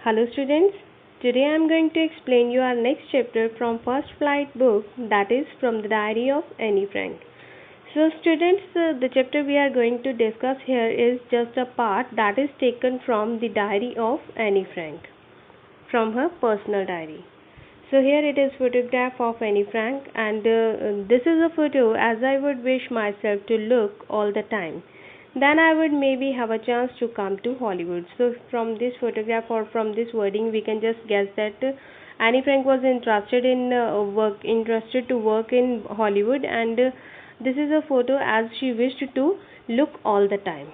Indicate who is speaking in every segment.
Speaker 1: Hello students, today I am going to explain you our next chapter from First Flight book, that is from the diary of Annie Frank. So students, the chapter we are going to discuss here is just a part that is taken from the diary of Annie Frank, from her personal diary. So here it is photograph of Annie Frank, and this is a photo as I would wish myself to look all the time. Then I would maybe have a chance to come to Hollywood. So from this photograph or from this wording, we can just guess that Annie Frank was interested to work in Hollywood, and this is a photo as she wished to look all the time.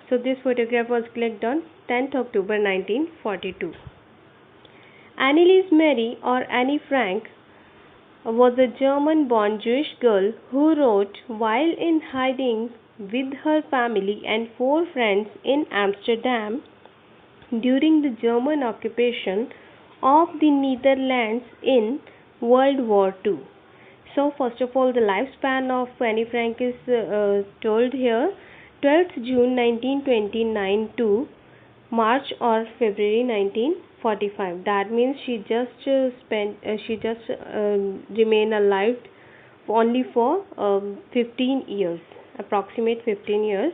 Speaker 1: So this photograph was clicked on 10th October 1942. Anneliese Mary, or Annie Frank, was a German-born Jewish girl who wrote while in hiding with her family and 4 friends in Amsterdam during the German occupation of the Netherlands in World War II. So first of all, the lifespan of Annie Frank is told here, 12th June 1929 to March or February 1945. That means she just remained alive only for 15 years, approximate 15 years.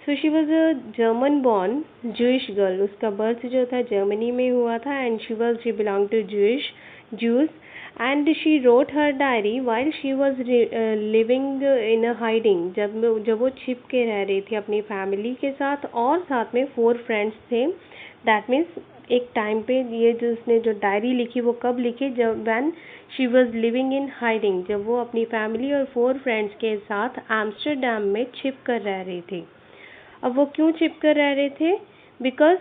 Speaker 1: So she was a German born Jewish girl. उसका birth जो था Germany में हुआ था, and she belonged to Jews, and she wrote her diary while she was living in a hiding. जब वो छिप के रह रही थी अपनी फैमिली के साथ, और साथ में 4 फ्रेंड्स थे. दैट मीन्स एक टाइम पे ये जो उसने जो डायरी लिखी वो कब लिखी, जब when she was living in hiding, जब वो अपनी फैमिली और 4 फ्रेंड्स के साथ एम्स्टरडैम में छिप कर रह रही थी. अब वो क्यों छिप कर रह रहे थे? Because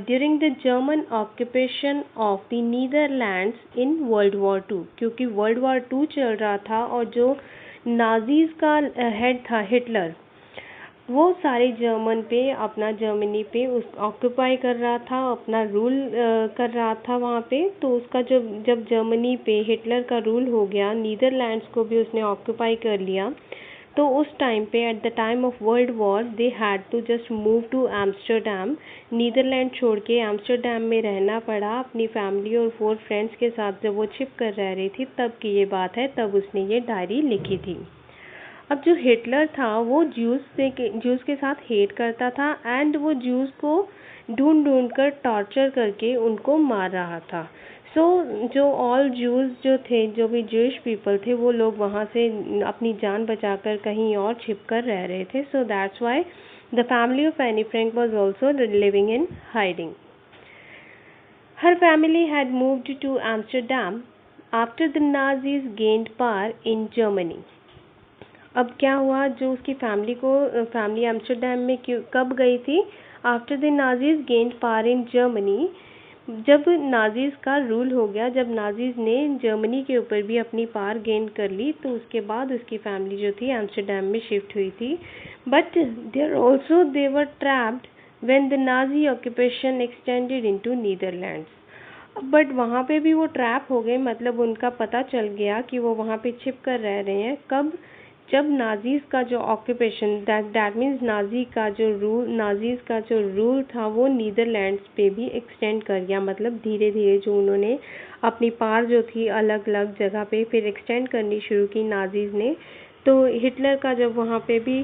Speaker 1: during the German occupation of the Netherlands in world war II, क्योंकि वर्ल्ड वॉर II चल रहा था और जो नाजीज का हेड था हिटलर, वो सारे जर्मनी पे उस ऑक्यूपाई कर रहा था, अपना रूल कर रहा था वहाँ पे. तो उसका जब जर्मनी पे हिटलर का रूल हो गया, नीदरलैंड्स को भी उसने ऑक्यूपाई कर लिया, तो उस टाइम पे at the time of world war they had to just move to Amsterdam. Netherland छोड़ के एम्स्टरडैम में रहना पड़ा अपनी फैमिली और 4 फ्रेंड्स के साथ. जब वो छिप कर रह रही थी तब की ये बात है, तब उसने ये डायरी लिखी थी. अब जो हिटलर था वो ज्यूज़ के साथ हेट करता था, एंड वो ज्यूज़ को ढूंढ कर टॉर्चर करके उनको मार रहा था. सो जो ऑल ज्यूज़ जो थे, जो भी ज्यूइश पीपल थे, वो लोग वहाँ से अपनी जान बचाकर कहीं और छिप कर रह रहे थे. So that's why the family of Anne Frank was also living in hiding. Her family had moved to Amsterdam after the Nazis gained power in Germany. अब क्या हुआ, जो उसकी फैमिली एम्स्टरडैम में कब गई थी? After the Nazis gained power in Germany, जब नाजीज का रूल हो गया, जब नाजीज ने जर्मनी के ऊपर भी अपनी पावर गेन कर ली, तो उसके बाद उसकी फैमिली जो थी एम्स्टरडैम में शिफ्ट हुई थी. But they were trapped when the Nazi occupation extended into Netherlands. But वहाँ पे भी वो ट्रैप हो गए, मतलब उनका पता चल गया कि वो वहाँ पे छिप कर रह रहे हैं. कब? जब नाजीज का जो ऑक्यूपेशन, दैट मीन्स नाजीज का जो रूल था वो नीदरलैंड्स पे भी एक्सटेंड कर गया. मतलब धीरे धीरे जो उन्होंने अपनी पावर जो थी अलग अलग जगह पे फिर एक्सटेंड करनी शुरू की नाजीज ने. तो हिटलर का जब वहाँ पे भी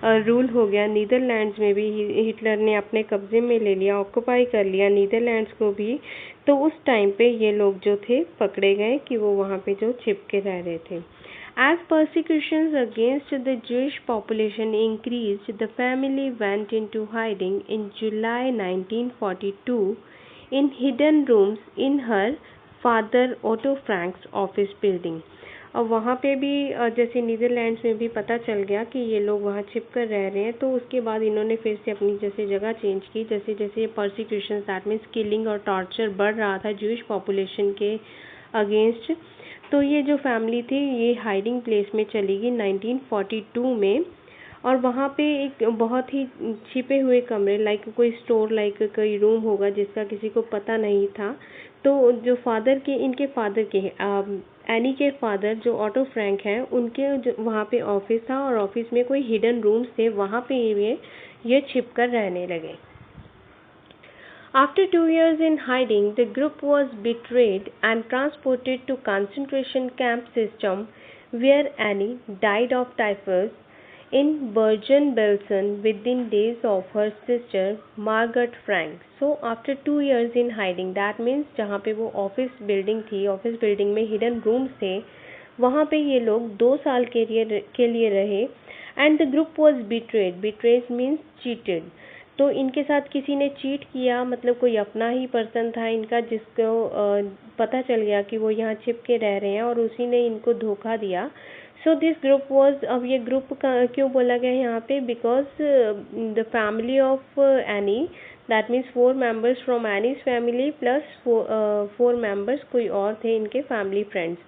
Speaker 1: रूल हो गया, नीदरलैंड्स में भी हिटलर ने अपने कब्जे में ले लिया, ऑक्यूपाई कर लिया नीदरलैंड्स को भी. तो उस टाइम पे ये लोग जो थे पकड़े गए कि वो वहाँ पे जो छिप के रह रहे थे. As persecutions against the Jewish population increased, the family went into hiding in July 1942 in hidden rooms in her father Otto Frank's office building. अब वहाँ पे भी जैसे नीदरलैंड्स में भी पता चल गया कि ये लोग वहाँ छिप कर रह रहे हैं, तो उसके बाद इन्होंने फिर से अपनी जैसे जगह चेंज की. जैसे जैसे परसिक्यूशन, दैट मीन्स किलिंग और टॉर्चर बढ़ रहा था ज्यूइश पॉपुलेशन के अगेंस्ट, तो ये जो फैमिली थी ये हाइडिंग प्लेस में चली गई 1942 में. और वहाँ पे एक बहुत ही छिपे हुए कमरे, लाइक कोई स्टोर, लाइक कोई रूम होगा जिसका किसी को पता नहीं था. तो जो इनके फादर के एनी के फादर जो ऑटो फ्रैंक हैं, उनके जो वहाँ पे ऑफिस था, और ऑफिस में कोई हिडन रूम्स थे, वहाँ पे ये छिप कर रहने लगे. After 2 years in hiding, the group was betrayed and transported to concentration camp system where Annie died of typhus in Bergen-Belsen within days of her sister Margaret Frank. So after 2 years in hiding, that means जहाँ पे वो office building थी, office building में hidden rooms थे, वहाँ पे ये लोग 2 साल के लिए रहे and the group was betrayed. Betrayed means cheated. तो इनके साथ किसी ने चीट किया, मतलब कोई अपना ही पर्सन था इनका जिसको पता चल गया कि वो यहाँ छिप के रह रहे हैं और उसी ने इनको धोखा दिया. सो दिस ग्रुप वॉज, अब ये ग्रुप का क्यों बोला गया यहाँ पे, because the family of any, that means 4 members from Annie's family plus 4 members कोई और थे इनके फैमिली फ्रेंड्स.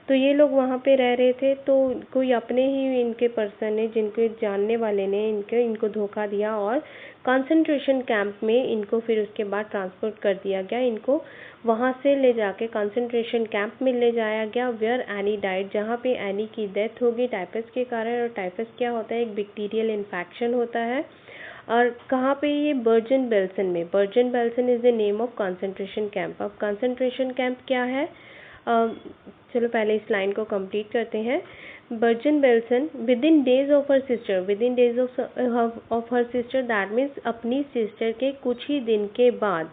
Speaker 1: तो ये लोग वहाँ पे रह रहे थे, तो कोई अपने ही इनके पर्सन ने, जिनके जानने वाले ने इनको धोखा दिया और कंसंट्रेशन कैंप में इनको फिर उसके बाद ट्रांसपोर्ट कर दिया गया. इनको वहाँ से ले जाके कंसंट्रेशन कैंप में ले जाया गया वेयर एनी डाइड, जहाँ पे एनी की डेथ होगी टाइफस के कारण. और टाइफस क्या होता है, एक बैक्टीरियल इन्फेक्शन होता है. और कहाँ पे, ये बर्जन-बेल्सन में. Version-Belsen is the name of concentration camp. अब कंसंट्रेशन कैंप क्या है, चलो पहले इस लाइन को कंप्लीट करते हैं. Version-Belsen with in days of her sister, with in days of her sister, that means अपनी सिस्टर के कुछ ही दिन के बाद,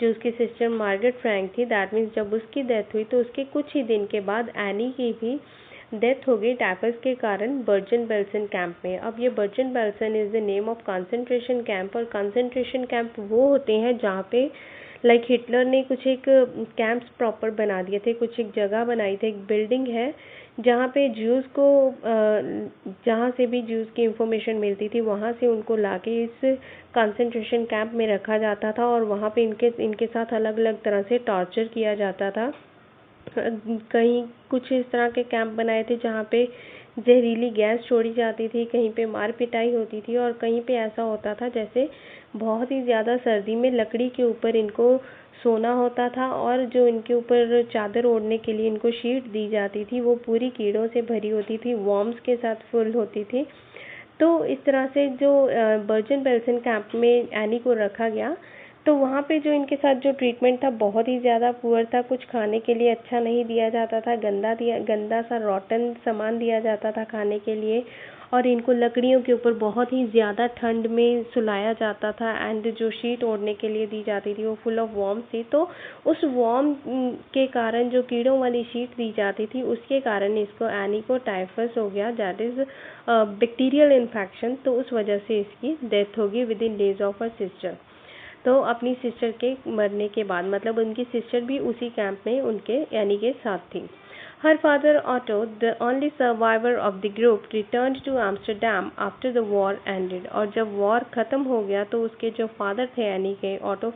Speaker 1: जो उसकी सिस्टर मार्गरेट फ्रैंक थी, दैट मीन्स जब उसकी डेथ हुई तो उसके कुछ ही दिन के बाद एनी की भी डेथ हो गई टाइफस के कारण बर्जन-बेल्सन कैंप में. अब ये version-Belsen is the name of concentration camp. और कंसंट्रेशन कैंप वो होते हैं जहाँ पे लाइक हिटलर ने कुछ एक कैंप्स प्रॉपर बना दिए थे, कुछ एक जगह बनाई थी, एक बिल्डिंग है जहाँ पे ज्यूज़ को जहाँ से भी ज्यूज़ की इंफॉर्मेशन मिलती थी वहाँ से उनको लाके इस कंसंट्रेशन कैंप में रखा जाता था और वहाँ पे इनके साथ अलग अलग तरह से टॉर्चर किया जाता था. कहीं कुछ इस तरह के कैंप बनाए थे जहाँ पे जहरीली गैस छोड़ी जाती थी, कहीं पे मार पिटाई होती थी और कहीं पे ऐसा होता था जैसे बहुत ही ज़्यादा सर्दी में लकड़ी के ऊपर इनको सोना होता था और जो इनके ऊपर चादर ओढ़ने के लिए इनको शीट दी जाती थी वो पूरी कीड़ों से भरी होती थी, वॉर्म्स के साथ फुल होती थी. तो इस तरह से जो बर्जन-बेल्सन कैंप में एनी को रखा गया, तो वहाँ पे जो इनके साथ जो ट्रीटमेंट था बहुत ही ज़्यादा पुअर था. कुछ खाने के लिए अच्छा नहीं दिया जाता था, गंदा सा रॉटन सामान दिया जाता था खाने के लिए और इनको लकड़ियों के ऊपर बहुत ही ज़्यादा ठंड में सुलाया जाता था एंड जो शीट ओढ़ने के लिए दी जाती थी वो फुल ऑफ वॉर्म थी. तो उस वॉर्म के कारण, जो कीड़ों वाली शीट दी जाती थी उसके कारण इसको एनी को टाइफस हो गया, दैट इज़ बैक्टीरियल इन्फेक्शन. तो उस वजह से इसकी डेथ होगी with in days of her sister. तो अपनी सिस्टर के मरने के बाद, मतलब उनकी सिस्टर भी उसी कैंप में उनके यानी के साथ थी. Her father Otto, the only survivor of the group, returned to Amsterdam after the war ended. और जब वॉर ख़त्म हो गया तो उसके जो फादर थे यानी के ऑटो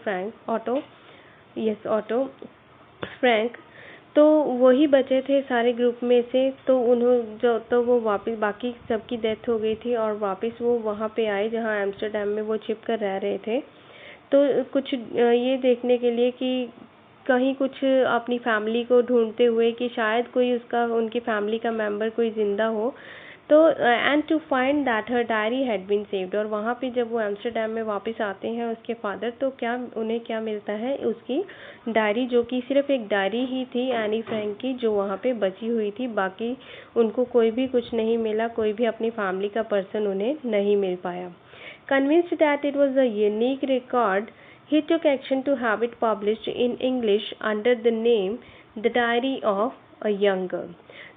Speaker 1: फ्रैंक, तो वही बचे थे सारे ग्रुप में से. तो वो वापस, बाकी सबकी डेथ हो गई थी और वापस वो वहाँ पे आए जहाँ एम्स्टर्डम में वो छिप कर रह रहे थे. तो कुछ ये देखने के लिए कि कहीं कुछ अपनी फैमिली को ढूंढते हुए कि शायद कोई उनकी फैमिली का मेंबर कोई ज़िंदा हो. तो and to find that her diary had been saved. और वहाँ पे जब वो एम्स्टर्डम में वापस आते हैं उसके फादर, तो उन्हें क्या मिलता है, उसकी डायरी, जो कि सिर्फ एक डायरी ही थी एनी फ्रैंक की, जो वहाँ पे बची हुई थी. बाकी उनको कोई भी कुछ नहीं मिला, कोई भी अपनी फैमिली का पर्सन उन्हें नहीं मिल पाया. Convinced that it was a unique record, he took action to have it published in English under the name The Diary of a Young Girl.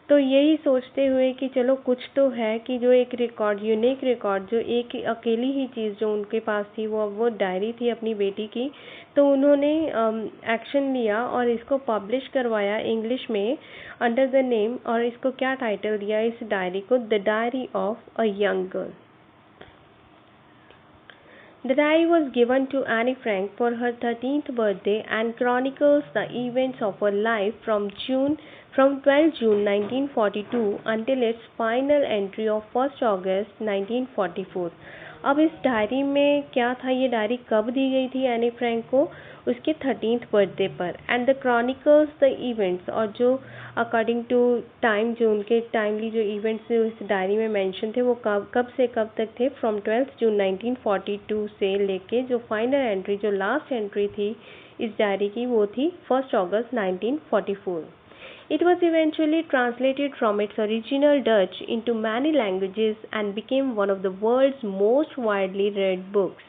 Speaker 1: तो यही सोचते हुए कि चलो कुछ तो है कि जो एक रिकॉर्ड, यूनिक रिकॉर्ड, जो एक अकेली ही चीज़ जो उनके पास थी वो डायरी थी अपनी बेटी की. तो उन्होंने एक्शन लिया और इसको पब्लिश करवाया इंग्लिश में अंडर द नेम, और इसको क्या टाइटल दिया इस डायरी को, the diary of a young girl. The diary was given to Anne Frank for her 13th birthday and chronicles the events of her life from 12 June 1942 until its final entry of 1st August 1944. अब इस diary में क्या था, ये diary कब दी गई थी Anne Frank को? उसके 13th बर्थडे पर। And the chronicles the events, और जो अकॉर्डिंग टू टाइम, जो उनके टाइमली जो इवेंट्स इस डायरी में मेंशन थे वो कब कब से कब तक थे, फ्रॉम 12 जून 1942 से लेके जो फाइनल एंट्री, जो लास्ट एंट्री थी इस डायरी की, वो थी 1 अगस्त 1944। It was eventually translated from its original Dutch into many languages and became one of the world's most widely read books.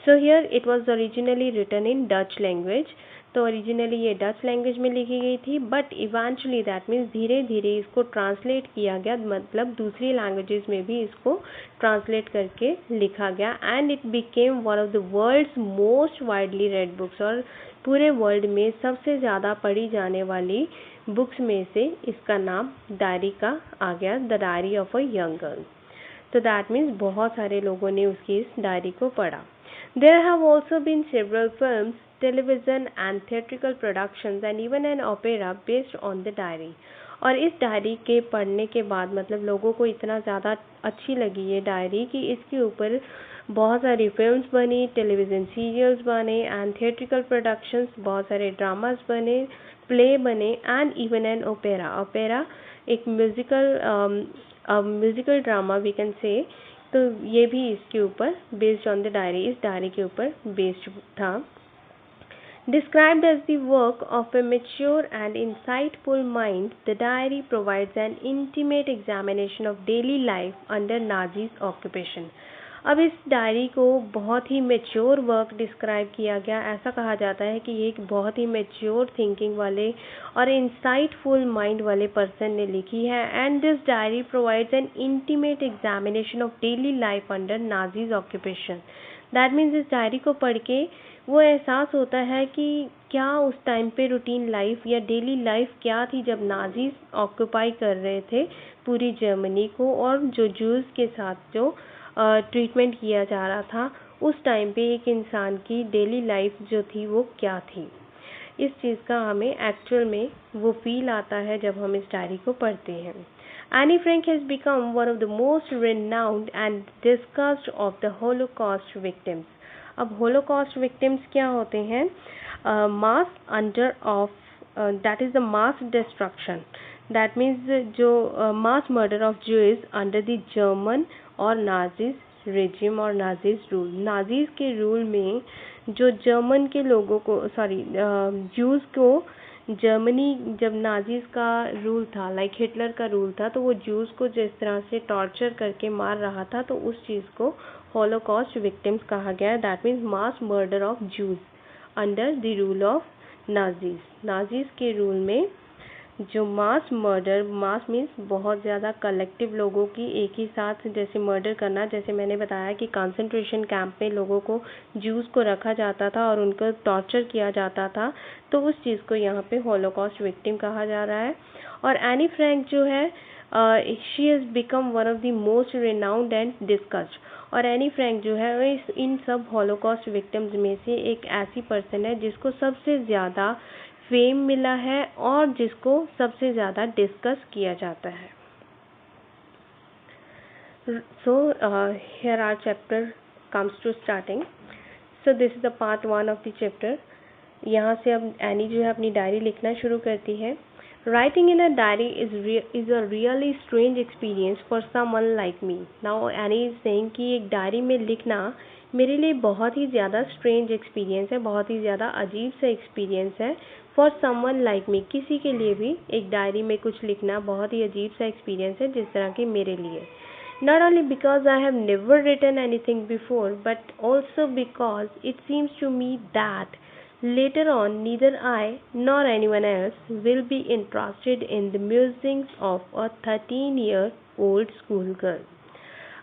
Speaker 1: So here it was originally written in Dutch language. तो originally ये Dutch language में लिखी गई थी, but eventually that means धीरे धीरे इसको translate किया गया, मतलब दूसरी लैंग्वेजेस में भी इसको ट्रांसलेट करके लिखा गया। And it became one of the world's most widely read books, और पूरे वर्ल्ड में सबसे ज़्यादा पढ़ी जाने वाली बुक्स में से इसका नाम डायरी का आ गया, the diary of a young girl. तो दैट मीन्स बहुत सारे लोगों ने उसकी इस डायरी को पढ़ा। There have also been several films, television and theatrical productions and even an opera based on the diary. और इस डायरी के पढ़ने के बाद मतलब लोगों को इतना ज़्यादा अच्छी लगी ये डायरी कि इसके ऊपर बहुत सारी फिल्म्स बनी, टेलीविज़न सीरियल्स बने एंड थिएट्रिकल प्रोडक्शंस, बहुत सारे ड्रामास बने, प्ले बने and even an opera. Opera एक musical drama we can say, तो ये भी इसके ऊपर बेस्ड ऑन द डायरी, इस डायरी के ऊपर बेस्ड था। Described as the work of a mature and insightful mind, the diary provides an intimate examination of daily life under Nazi's occupation. अब इस डायरी को बहुत ही मेच्योर वर्क डिस्क्राइब किया गया। ऐसा कहा जाता है कि ये एक बहुत ही मेच्योर थिंकिंग वाले और इंसाइटफुल माइंड वाले पर्सन ने लिखी है। And this diary provides N intimate examination of daily life under Nazis occupation. That means इस डायरी को पढ़ के वो एहसास होता है कि क्या उस टाइम पे रूटीन लाइफ या डेली लाइफ क्या थी जब नाजीज ऑक्यूपाई कर रहे थे पूरी जर्मनी को, और जो जूस के साथ जो ट्रीटमेंट किया जा रहा था उस टाइम पे एक इंसान की डेली लाइफ जो थी वो क्या थी। इस चीज़ का हमें एक्चुअल में वो फील आता है जब हम इस डायरी को पढ़ते हैं। Anne Frank has become one of the most renowned and discussed of the holocaust victims. अब होलोकॉस्ट विक्टिम्स क्या होते हैं? Mass under of that is the mass destruction, that means जो mass murder of Jews under the German और Nazis regime और Nazis rule. Nazis के rule में जो जर्मन के लोगों को ज्यूज को, जर्मनी जब नाजीज का रूल था, लाइक हिटलर का रूल था, तो वो ज्यूज को जिस तरह से टॉर्चर करके मार रहा था, तो उस चीज़ को होलोकॉस्ट विक्टिम्स कहा गया है। That means mass murder of Jews under the rule of Nazis. Nazis के रूल में जो मास मर्डर, मास मीन्स बहुत ज़्यादा कलेक्टिव लोगों की एक ही साथ जैसे मर्डर करना, जैसे मैंने बताया कि कंसंट्रेशन कैंप में लोगों को, ज्यूज़ को रखा जाता था और उनको टॉर्चर किया जाता था, तो उस चीज़ को यहाँ पे होलोकॉस्ट विक्टिम कहा जा रहा है। और एनी फ्रैंक जो है she has become one of the most renowned and discussed. और एनी फ्रैंक जो है इन सब होलोकॉस्ट विक्टिम्स में से एक ऐसी पर्सन है जिसको सबसे ज़्यादा फेम मिला है और जिसको सबसे ज़्यादा डिस्कस किया जाता है। So here are chapter comes to starting. So this is the part 1 of the chapter. यहाँ से अब एनी जो है अपनी डायरी लिखना शुरू करती है। Writing in a diary is a really strange experience for someone like me. Now Annie is saying कि एक डायरी में लिखना मेरे लिए बहुत ही ज़्यादा स्ट्रेंज एक्सपीरियंस है, बहुत ही ज़्यादा अजीब सा एक्सपीरियंस है। फॉर समवन लाइक मी, किसी के लिए भी एक डायरी में कुछ लिखना बहुत ही अजीब सा एक्सपीरियंस है, जिस तरह के मेरे लिए। Not only because I have never written anything before, but also because it seems to me that later on neither I nor anyone else will be interested in the musings of a 13-year-old schoolgirl.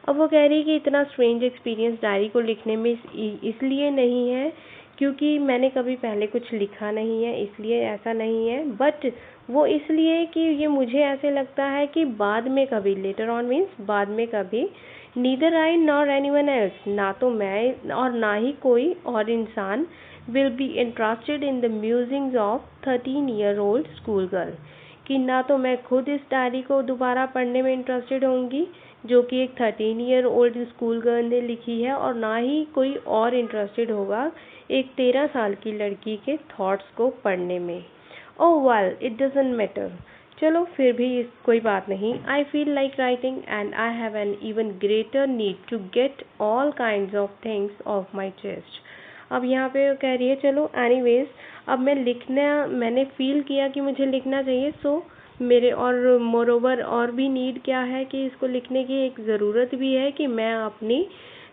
Speaker 1: अब वो कह रही है कि इतना strange experience diary को लिखने में इसलिए नहीं है क्योंकि मैंने कभी पहले कुछ लिखा नहीं है, इसलिए ऐसा नहीं है, बट वो इसलिए कि ये मुझे ऐसे लगता है कि बाद में कभी, लेटर ऑन मीन्स बाद में कभी, neither I nor anyone else, ना तो मैं और ना ही कोई और इंसान, will be interested in the musings of 13-year-old school girl, कि ना तो मैं खुद इस डायरी को दोबारा पढ़ने में इंटरेस्टेड होंगी जो कि एक 13 ईयर ओल्ड स्कूल गर्ल ने लिखी है, और ना ही कोई और इंटरेस्टेड होगा एक 13 साल की लड़की के थॉट्स को पढ़ने में। Oh well, it doesn't matter. चलो फिर भी कोई बात नहीं। I feel like writing and I have an even greater need to get all kinds of things off my chest. अब यहाँ पे वो कह रही है चलो एनीवेज, अब मैंने फील किया कि मुझे लिखना चाहिए, सो मेरे और मोरोवर और भी नीड क्या है कि इसको लिखने की एक ज़रूरत भी है कि मैं अपनी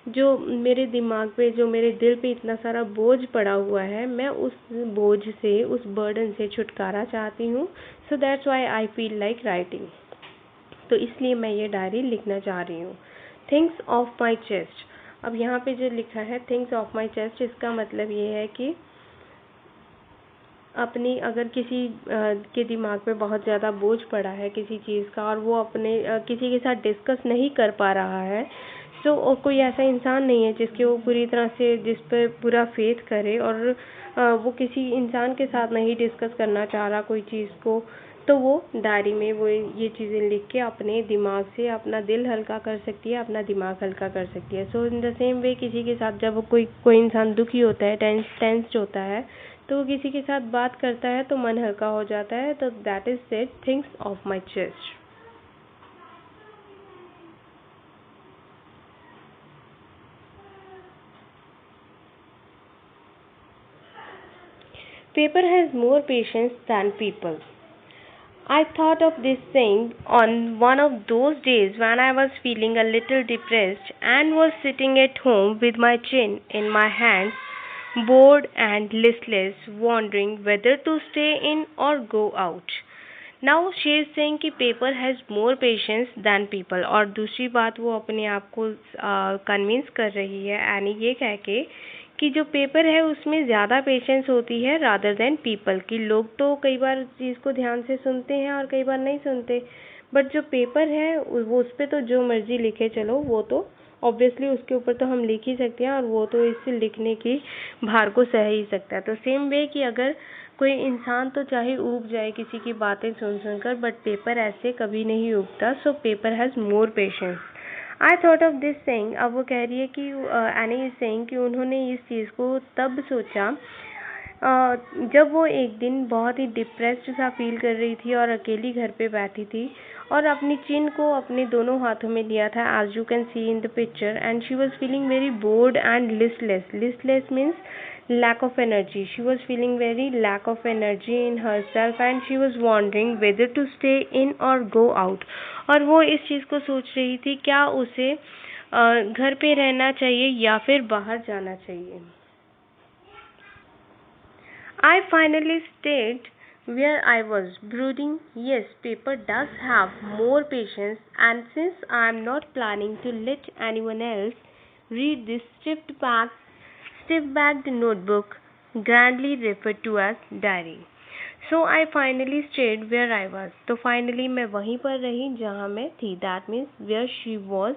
Speaker 1: जो मेरे दिमाग पे, जो मेरे दिल पे इतना सारा बोझ पड़ा हुआ है, मैं उस बोझ से, उस बर्डन से छुटकारा चाहती हूँ। So that's why I feel like writing. तो इसलिए मैं ये डायरी लिखना चाह रही हूँ। Things off my chest. अब यहाँ पे जो लिखा है थिंग्स ऑफ माई चेस्ट, इसका मतलब ये है कि अपनी अगर किसी के दिमाग पे बहुत ज़्यादा बोझ पड़ा है किसी चीज़ का, और वो अपने किसी के साथ डिस्कस नहीं कर पा रहा है, सो कोई ऐसा इंसान नहीं है जिसके वो पूरी तरह से, जिस पर पूरा फेथ करे, और वो किसी इंसान के साथ नहीं डिस्कस करना चाह रहा कोई चीज़ को, तो वो डायरी में वो ये चीज़ें लिख के अपने दिमाग से अपना दिल हल्का कर सकती है, अपना दिमाग हल्का कर सकती है। सो इन द सेम वे किसी के साथ जब कोई इंसान दुखी होता है, टेंस्ड होता है, तो वो किसी के साथ बात करता है तो मन हल्का हो जाता है। तो that is said things off my chest. Paper has more patience than people. I thought of this saying on one of those days when I was feeling a little depressed and was sitting at home with my chin in my hands, bored and listless, wondering whether to stay in or go out. Now she is saying कि paper has more patience than people, और दूसरी बात वो अपने आप को convince कर रही है यानी ये कह के कि जो पेपर है उसमें ज़्यादा पेशेंस होती है रादर देन पीपल। की लोग तो कई बार चीज़ को ध्यान से सुनते हैं और कई बार नहीं सुनते, बट जो पेपर है वो उस पर तो जो मर्जी लिखे चलो, वो तो ऑब्वियसली उसके ऊपर तो हम लिख ही सकते हैं, और वो तो इससे लिखने की भार को सह ही सकता है। तो सेम वे कि अगर कोई इंसान तो चाहे ऊब जाए किसी की बातें सुन सुनकर, बट पेपर ऐसे कभी नहीं उगता। So paper has more patience. I thought of this saying. अब वो कह रही है कि एनी इज सेइंग कि उन्होंने इस चीज़ को तब सोचा जब वो एक दिन बहुत ही डिप्रेस्ड सा फील कर रही थी और अकेली घर पे बैठी थी, और अपनी चिन को अपने दोनों हाथों में लिया था, as you can see in the picture, and she was feeling very bored and listless. Listless means lack of energy. She was feeling very lack of energy in herself and she was wondering whether to stay in or go out. और वो इस चीज़ को सोच रही थी क्या उसे घर पे रहना चाहिए या फिर बाहर जाना चाहिए। I finally stayed where I was brooding. Yes, paper does have more patience, and since I am not planning to let anyone else read this stiff-backed notebook, grandly referred to as diary. So I finally stayed where I was. तो finally मैं वहीं पर रही जहाँ मैं थी। That means where she was,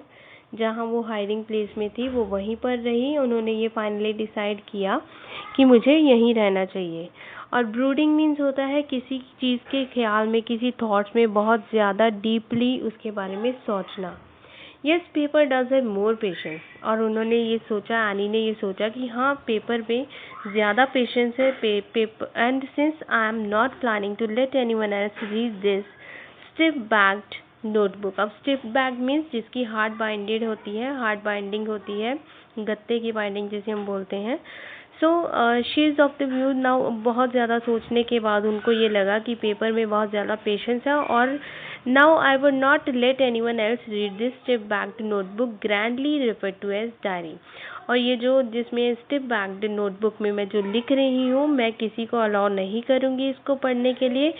Speaker 1: जहाँ वो हाइडिंग प्लेस में थी वो वहीं पर रही। उन्होंने ये फाइनली डिसाइड किया कि मुझे यहीं रहना चाहिए। और ब्रूडिंग मीन्स होता है किसी चीज़ के ख्याल में, किसी थॉट्स में बहुत ज़्यादा डीपली उसके बारे में सोचना। Yes, paper does have more patience. और उन्होंने ये सोचा, एनी ने ये सोचा कि हाँ पेपर में ज़्यादा पेशेंस है। Paper and since I am not planning to let anyone else read this stiff backed notebook. अब स्टिफ बैग मीन्स जिसकी हार्ड बाइंडेड होती है, हार्ड बाइंडिंग होती है, गत्ते की बाइंडिंग जिसे हम बोलते हैं। So she is of the view now. बहुत ज़्यादा सोचने के बाद उनको ये लगा कि पेपर में बहुत ज़्यादा पेशेंस है, और now I would not let anyone else read this stiff backed notebook, grandly referred to as diary. और ये जो जिसमें स्टिफ बैग्ड नोटबुक में मैं जो लिख रही हूँ, मैं किसी को अलाउ नहीं करूँगी इसको पढ़ने के लिए।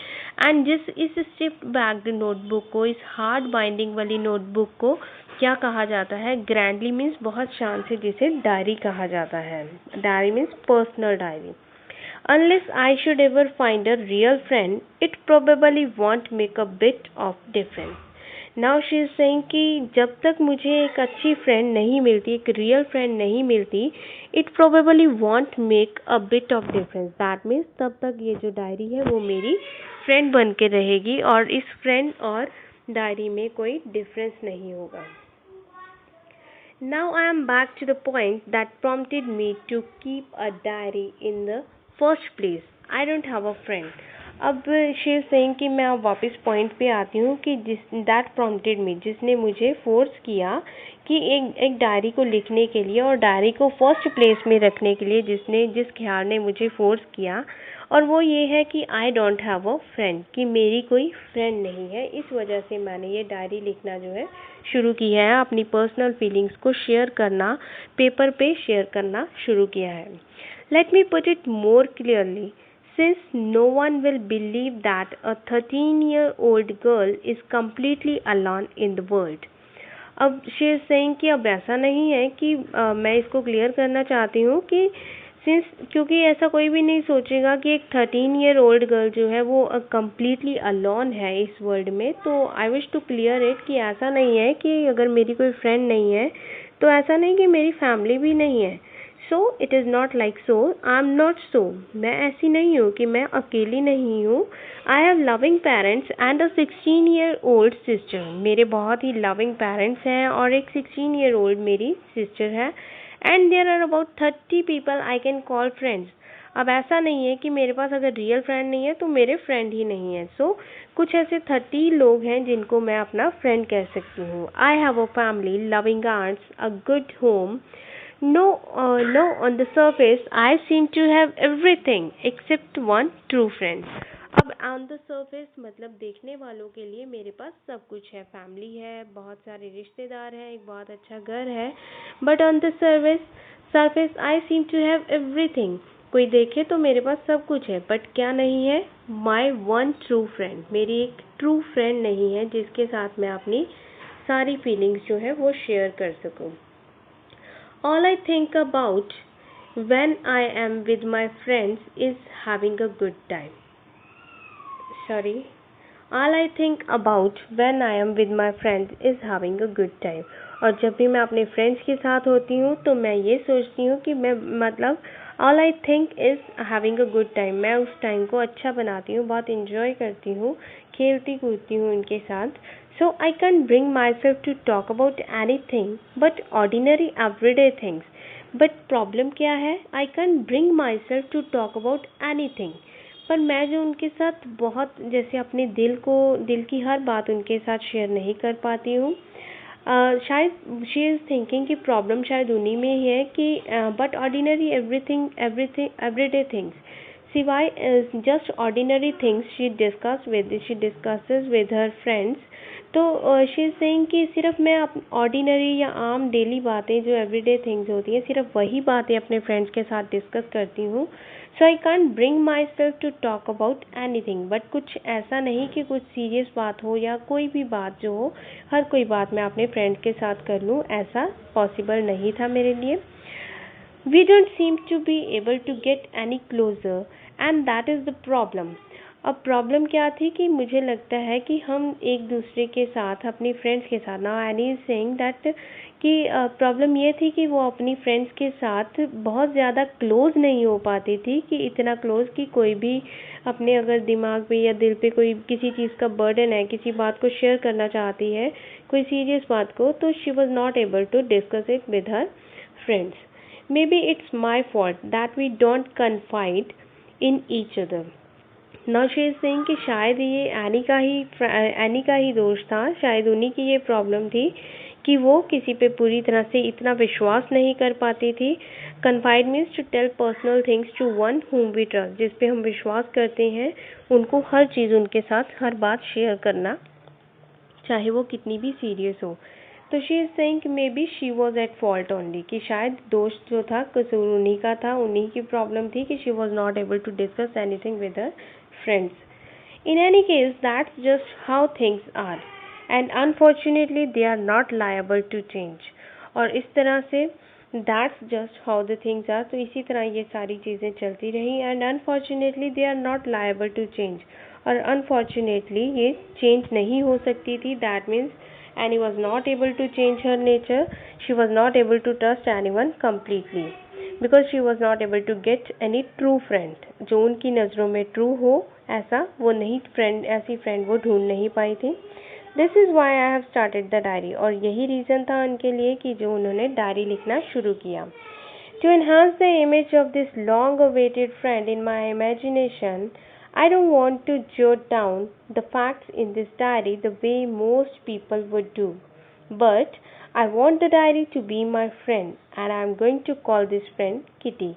Speaker 1: एंड इस स्टिफ बैग्ड नोटबुक को, इस हार्ड बाइंडिंग वाली नोटबुक को क्या कहा जाता है? ग्रैंडली मीन्स बहुत शान से, जिसे डायरी कहा जाता है। Diary means personal diary. Unless I should ever find a real friend, it probably won't make a bit of difference. Now she is saying कि जब तक मुझे एक अच्छी फ्रेंड नहीं मिलती, एक रियल फ्रेंड नहीं मिलती, it probably won't make a bit of difference. That means तब तक ये जो डायरी है वो मेरी फ्रेंड बन के रहेगी, और इस फ्रेंड और डायरी में कोई डिफरेंस नहीं होगा। Now I am back to the point that prompted me to keep a diary in the first place. I don't have a friend. अब शी इज सेइंग कि मैं अब वापस पॉइंट पे आती हूँ कि जिस दैट प्रॉम्प्टेड मी, जिसने मुझे फोर्स किया कि एक डायरी को लिखने के लिए और डायरी को फर्स्ट प्लेस में रखने के लिए, जिस ख्याल ने मुझे फोर्स किया, और वो ये है कि I don't have a friend, कि मेरी कोई फ्रेंड नहीं है। इस वजह से मैंने ये डायरी लिखना जो है शुरू किया है, अपनी पर्सनल फीलिंग्स को शेयर करना, पेपर पे शेयर करना शुरू किया है। Let me put it more clearly, since no one will believe that a 13-year-old girl is completely alone in the world. अब शी इज सेइंग कि अब ऐसा नहीं है कि मैं इसको क्लियर करना चाहती हूँ कि क्योंकि ऐसा कोई भी नहीं सोचेगा कि एक 13-year-old गर्ल जो है वो कम्प्लीटली अलोन है इस वर्ल्ड में। तो I wish to clear it कि ऐसा नहीं है कि अगर मेरी कोई फ्रेंड नहीं है तो ऐसा नहीं कि मेरी फैमिली भी नहीं है। So it is not like so, I am not so, मैं ऐसी नहीं हूँ कि मैं अकेली नहीं हूँ। I have loving parents and a 16-year-old sister, मेरे बहुत ही लविंग पेरेंट्स हैं और एक 16-year-old मेरी सिस्टर है। And there are about 30 people I can call friends. अब ऐसा नहीं है कि मेरे पास अगर रियल फ्रेंड नहीं है तो मेरे फ्रेंड ही नहीं है। सो कुछ ऐसे 30 लोग हैं जिनको मैं अपना फ्रेंड कह सकती हूँ। I have a family, loving aunts, a good home. No, no, on the surface, I seem to have everything except one true friend. अब ऑन द सर्फेस मतलब देखने वालों के लिए मेरे पास सब कुछ है, फैमिली है, बहुत सारे रिश्तेदार हैं, एक बहुत अच्छा घर है। But on the surface I seem to have everything. कोई देखे तो मेरे पास सब कुछ है, बट क्या नहीं है? माई वन ट्रू फ्रेंड, मेरी एक ट्रू फ्रेंड नहीं है जिसके साथ मैं अपनी सारी फीलिंग्स जो है वो शेयर कर सकूँ। All I think about when I am with my friends is having a good time. Sorry. All I think about when I am with my friends is having a good time. और जब भी मैं अपने friends के साथ होती हूँ तो मैं ये सोचती हूँ कि मैं मतलब all I think is having a good time, मैं उस टाइम को अच्छा बनाती हूँ, बहुत इंजॉय करती हूँ, खेलती कूदती हूँ उनके साथ। So I can bring myself to talk about anything but ordinary everyday things. But problem क्या है? I can bring myself to talk about anything, पर मैं जो उनके साथ बहुत जैसे अपने दिल की हर बात उनके साथ शेयर नहीं कर पाती हूँ। शायद शी इज़ थिंकिंग कि प्रॉब्लम शायद उन्हीं में ही है कि बट ऑर्डिनरी एवरीडे थिंग्स, सिवाय just ordinary things she discusses with her friends. तो शी इज़ सेइंग कि सिर्फ मैं ऑर्डिनरी या आम डेली बातें जो एवरीडे थिंग्स होती हैं, सिर्फ वही बातें अपने फ्रेंड्स के साथ डिस्कस करती हूँ। So I can't bring myself to talk about anything, but कुछ ऐसा नहीं कि कुछ सीरियस बात हो या कोई भी बात जो हो, हर कोई बात मैं अपने फ्रेंड के साथ कर लूँ, ऐसा पॉसिबल नहीं था मेरे लिए। We don't seem to be able to get any closer and that is the problem. अब प्रॉब्लम क्या थी कि मुझे लगता है कि हम एक दूसरे के साथ, अपनी फ्रेंड्स के साथ, now any is saying that कि प्रॉब्लम ये थी कि वो अपनी फ्रेंड्स के साथ बहुत ज़्यादा क्लोज नहीं हो पाती थी, कि इतना क्लोज कि कोई भी अपने अगर दिमाग पे या दिल पे कोई किसी चीज़ का बर्डन है, किसी बात को शेयर करना चाहती है, कोई सीरियस बात को, तो she was not able to discuss it with her friends. Maybe it's my fault that we don't confide in each other. Now she is saying कि शायद ये एनी का ही दोष था, शायद उन्हीं की ये प्रॉब्लम थी कि वो किसी पे पूरी तरह से इतना विश्वास नहीं कर पाती थी। Confide means to tell personal things to one whom we trust, जिस पे हम विश्वास करते हैं उनको हर चीज़ उनके साथ हर बात शेयर करना, चाहे वो कितनी भी सीरियस हो। तो शी इज़ सेइंग कि may be she was at fault only, कि शायद दोष जो था कसूर उन्हीं का था, उन्हीं की प्रॉब्लम थी कि she was not able to discuss anything with her friends. In any case, that's just how things are, and unfortunately they are not liable to change. और इस तरह से that's just how the things are, तो इसी तरह ये सारी चीज़ें चलती रही, and unfortunately they are not liable to change, और unfortunately ये change नहीं हो सकती थी। That means Annie was not able to change her nature, she was not able to trust anyone completely, because she was not able to get any true friend, जो उनकी नज़रों में ट्रू हो ऐसा वो नहीं फ्रेंड, ऐसी फ्रेंड वो ढूंढ नहीं पाई थी। This is why I have started the diary, और यही रीज़न था उनके लिए कि जो उन्होंने डायरी लिखना शुरू किया. To enhance the image of this long-awaited friend in my imagination, I don't want to jot down the facts in this diary the way most people would do. But I want the diary to be my friend, and I am going to call this friend Kitty.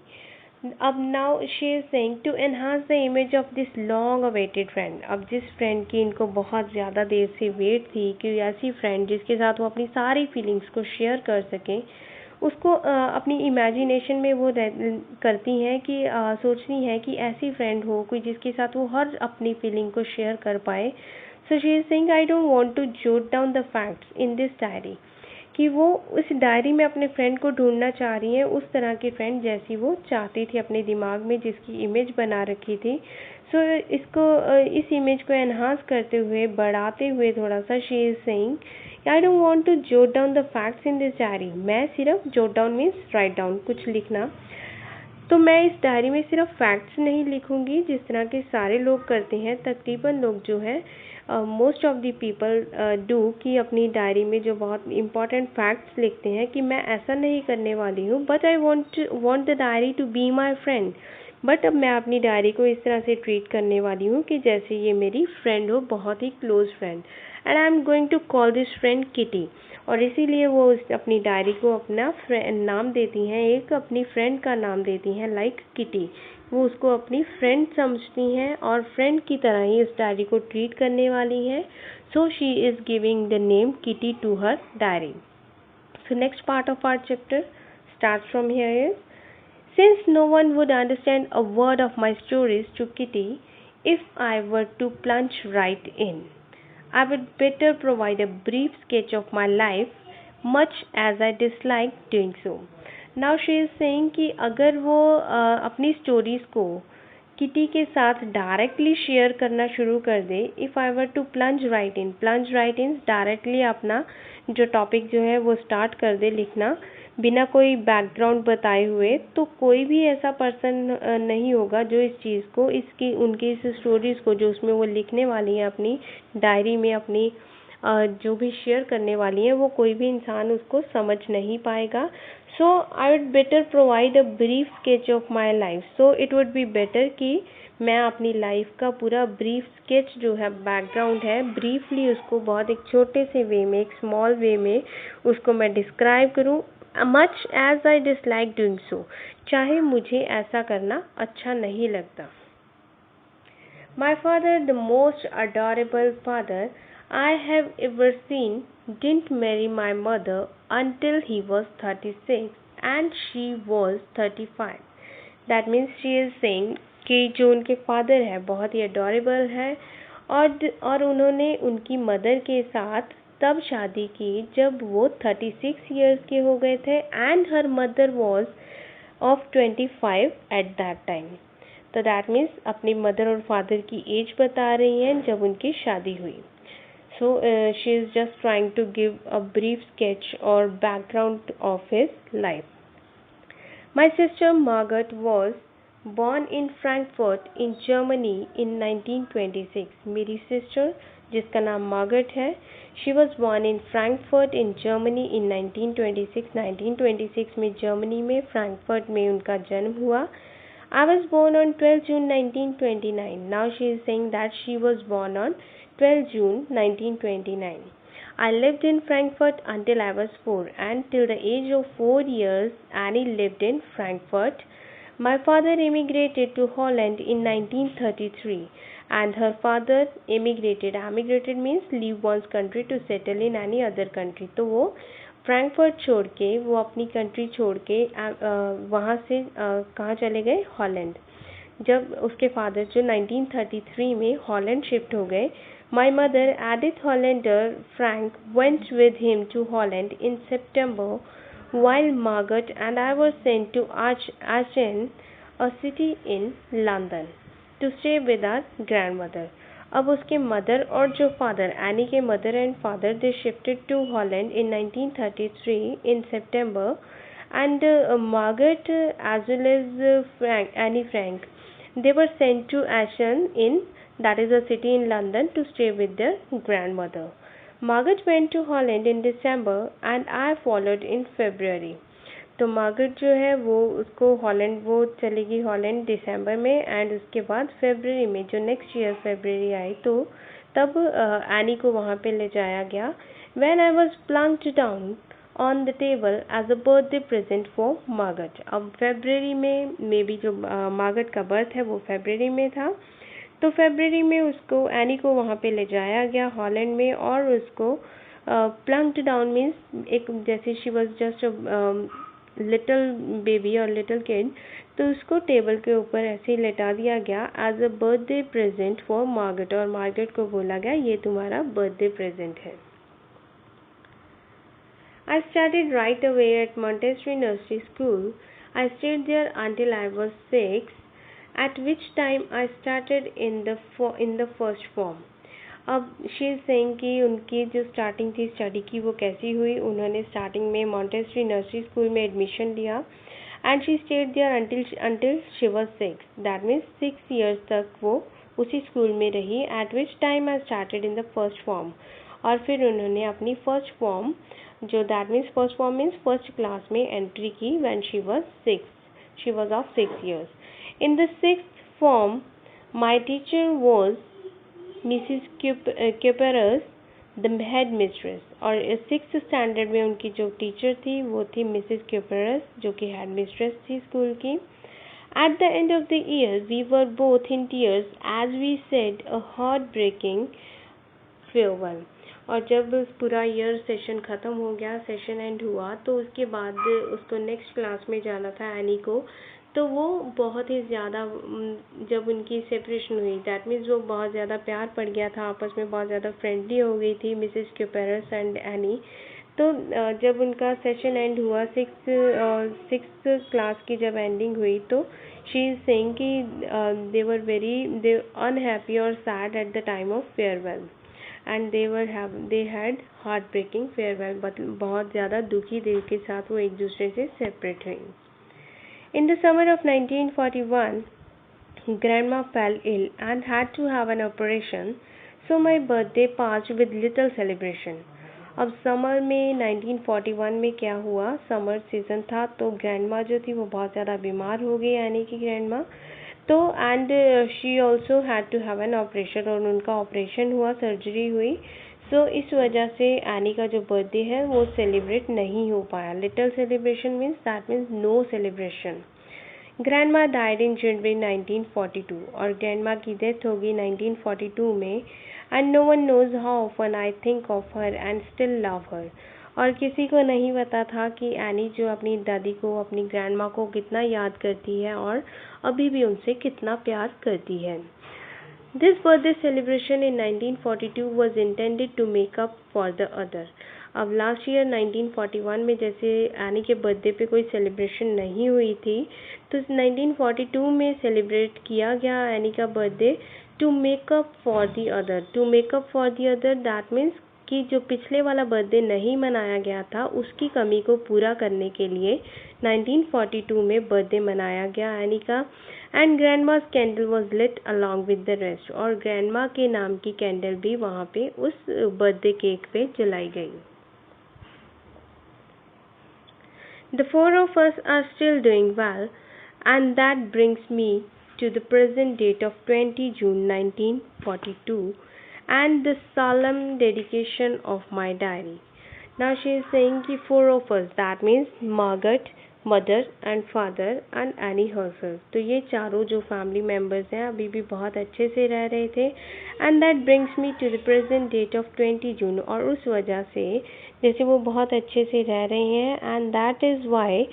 Speaker 1: अब now she is saying to enhance the image of this long awaited friend. अब जिस friend की इनको बहुत ज़्यादा देर से wait थी कि ऐसी फ्रेंड जिसके साथ वो अपनी सारी फीलिंग्स को शेयर कर सकें, उसको अपनी इमेजिनेशन में वो करती हैं कि सोचती हैं कि ऐसी फ्रेंड हो कोई जिसके साथ वो हर अपनी फीलिंग को शेयर कर पाए. So she is saying I don't want to jot down the facts in this diary, कि वो उस डायरी में अपने फ्रेंड को ढूंढना चाह रही हैं, उस तरह की फ्रेंड जैसी वो चाहती थी अपने दिमाग में, जिसकी इमेज बना रखी थी. सो इस इमेज को एनहांस करते हुए, बढ़ाते हुए थोड़ा सा, she is saying I don't want to jot down the facts in this diary. मैं सिर्फ jot down means write down, कुछ लिखना. तो मैं इस डायरी में सिर्फ फैक्ट्स नहीं लिखूंगी जिस तरह के सारे लोग करते हैं. तकरीबन लोग जो है most of the people do कि अपनी डायरी में जो बहुत इंपॉर्टेंट फैक्ट्स लिखते हैं, कि मैं ऐसा नहीं करने वाली हूँ. But I want the diary to be my friend. But अब मैं अपनी डायरी को इस तरह से ट्रीट करने वाली हूँ कि जैसे ये मेरी फ्रेंड हो, बहुत ही close friend. And I am going to call this friend Kitty. और इसीलिए वो अपनी डायरी को अपना नाम देती हैं, एक अपनी फ्रेंड का नाम देती हैं, लाइक किटी. वो उसको अपनी फ्रेंड समझती हैं और फ्रेंड की तरह ही इस डायरी को ट्रीट करने वाली हैं. So she is giving the name Kitty to her diary. So next part of our chapter starts from here is, since no one would understand a word of my stories to Kitty if I were to plunge right in, I would better provide a brief sketch of my life, much as I dislike doing so. Now she is saying कि अगर वो अपनी stories को kitty के साथ directly share करना शुरू कर दे, if I were to plunge right in directly अपना जो टॉपिक जो है वो स्टार्ट कर दे लिखना बिना कोई बैकग्राउंड बताए हुए, तो कोई भी ऐसा पर्सन नहीं होगा जो इस चीज़ को, उनकी इस स्टोरीज़ को जो उसमें वो लिखने वाली हैं अपनी डायरी में, अपनी जो भी शेयर करने वाली हैं, वो कोई भी इंसान उसको समझ नहीं पाएगा. So I would better provide a brief sketch of my life. So it would be better कि मैं अपनी लाइफ का पूरा ब्रीफ स्केच जो है, बैकग्राउंड है, ब्रीफली उसको बहुत एक छोटे से वे में, एक स्मॉल वे में उसको मैं डिस्क्राइब करूँ, much as I dislike doing so, चाहे मुझे ऐसा करना अच्छा नहीं लगता. My father, the most adorable father I have ever seen, didn't marry my mother until he was 36 and she was 35. That means she is saying कि जो उनके फादर है बहुत ही अडोरेबल है, और उन्होंने उनकी मदर के साथ तब शादी की जब वो 36 ईयर्स के हो गए थे, and her mother was of 25 at that time. तो दैट मीन्स अपनी मदर और फादर की एज बता रही हैं जब उनकी शादी हुई. So she is just trying to give a brief sketch और background of his life. My sister Margaret was born in Frankfurt in Germany in 1926. मेरी सिस्टर जिसका नाम मार्गरेट है, she was born in Frankfurt in Germany in 1926. 1926 में Germany में Frankfurt में उनका जन्म हुआ. I was born on 12 June 1929. Now she is saying that she was born on 12 June 1929. I lived in Frankfurt until I was 4, and till the age of 4 years Annie lived in Frankfurt. My father emigrated to Holland in 1933, and her father emigrated. Emigrated means leave one's country to settle in any other country. तो वो Frankfurt छोड़ के, वो अपनी country छोड़ के वहाँ से कहाँ चले गए? हॉलैंड. जब उसके फादर जो 1933 में हॉलैंड शिफ्ट हो गए, My mother, Edith Hollander Frank, went with him to Holland in September, while Margaret and I were sent to Aachen, a city in London, to stay with our grandmother. अब उसके mother और जो father, Anne के mother and father, they shifted to Holland in 1933 in September, and Margaret as well as Annie Frank, they were sent to Aachen, that is a city in London, to stay with their grandmother. Margaret went to Holland in December and I followed in February. तो Margaret जो है वो उसको Holland वो चलेगी Holland दिसंबर में and उसके बाद फरवरी में जो नेक्स्ट ईयर फरवरी आई तो तब एनी को वहाँ पे ले जाया गया. When I was plunked down on the table as a birthday present for Margaret. अब फरवरी में मे बी जो मार्गरेट का बर्थ है वो फरवरी में था तो फरवरी में उसको एनी को वहाँ पे ले जाया गया हॉलैंड में और उसको प्लंक्ड डाउन मीन्स एक जैसे she was just little baby और लिटिल किड तो उसको टेबल के ऊपर ऐसे ही लेटा दिया गया as a birthday present for Margaret और मार्गरेट को बोला गया ये तुम्हारा बर्थडे प्रेजेंट है. I started right away at Montessori Nursery School. I stayed there until I was 6, at which time I started in the first form. अब she is saying कि उनकी जो स्टार्टिंग थी स्टडी की वो कैसी हुई. उन्होंने स्टार्टिंग में मॉन्टेसरी नर्सरी स्कूल में एडमिशन लिया and she stayed there until she was 6. That means 6 years तक वो उसी स्कूल में रही. At which time I started in the first form और फिर उन्होंने अपनी फर्स्ट फॉर्म जो that means first form means first class में एंट्री की when she was 6. She was of 6 years. In the 6th form my teacher was Mrs. Kuperus, the head mistress. और 6th standard में उनकी जो teacher थी वो थी मिसेस क्यूपरस जो कि हेड मिस्ट्रेस थी स्कूल की. At the end of the year we were both in tears as we said a heart-breaking farewell. और जब पूरा ईयर सेशन ख़त्म हो गया सेशन एंड हुआ तो उसके बाद उसको नेक्स्ट क्लास में जाना था एनी को तो वो बहुत ही ज़्यादा जब उनकी सेपरेशन हुई दैट मीन्स वो बहुत ज़्यादा प्यार पड़ गया था आपस में बहुत ज़्यादा फ्रेंडली हो गई थी मिसेस क्यूपेरस एंड एनी. तो जब उनका सेशन एंड हुआ सिक्स क्लास की जब एंडिंग हुई तो शी इज़ सेइंग कि दे वर दे अनहैप्पी और sad at the time of farewell and they had heartbreaking farewell. But बहुत ज़्यादा दुखी दिल के साथ वो एक दूसरे से सेपरेट हुई. In the summer of 1941, Grandma fell ill and had to have an operation, so my birthday passed with little celebration. अब समर में 1941 में क्या हुआ समर सीजन था तो ग्रैंडमा जो थी वो बहुत ज़्यादा बीमार हो गई यानी कि ग्रैंडमा तो and she also had to have an operation और उनका ऑपरेशन हुआ सर्जरी हुई. सो इस वजह से एनी का जो बर्थडे है वो सेलिब्रेट नहीं हो पाया. Little celebration means that means no celebration. Grandma died in January 1942 और ग्रैंडमा की डेथ होगी 1942 में. And no one knows how often I think of her and still love her. और किसी को नहीं पता था कि एनी जो अपनी दादी को अपनी ग्रैंडमा को कितना याद करती है और अभी भी उनसे कितना प्यार करती है. This birthday celebration in 1942 was intended to make up for the other. अब लास्ट ईयर 1941 में जैसे एनी के बर्थडे पे कोई सेलिब्रेशन नहीं हुई थी तो 1942 में सेलिब्रेट किया गया एनी का birthday to make up for the other. To make up for the other that means कि जो पिछले वाला बर्थडे नहीं मनाया गया था उसकी कमी को पूरा करने के लिए 1942 में बर्थडे मनाया गया एनी का. And grandma's candle was lit along with the rest और ग्रैंडमा के नाम की कैंडल भी वहाँ पे उस बर्थडे केक पे जलाई गई. The four of us are still doing well and that brings me to the present date of 20 June 1942 and the solemn dedication of my diary. Now she is saying कि four of us that means Margaret, mother and father and Annie herself. तो ये चारों जो family members हैं अभी भी बहुत अच्छे से रह रहे थे. And that brings me to the present date of 20 June और उस वजह से जैसे वो बहुत अच्छे से रह रहे हैं एंड दैट इज़ वाई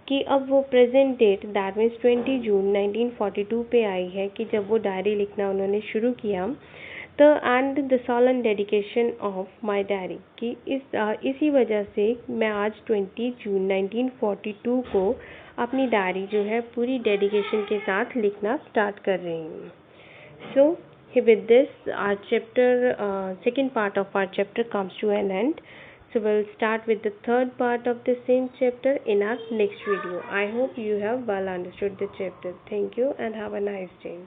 Speaker 1: कि अब वो प्रेजेंट डेट दैट मीन्स 20 जून 1942 पे आई है कि जब वो डायरी लिखना उन्होंने शुरू किया तो and the solemn dedication of my diary कि इसी वजह से मैं आज 20 जून 1942 को अपनी डायरी जो है पूरी डेडिकेशन के साथ लिखना स्टार्ट कर रही हूँ. सो with this our chapter second part of our chapter comes to an end. So we'll start with the third part of the same chapter in our next video. I hope you have well understood the chapter. Thank you and have a nice day.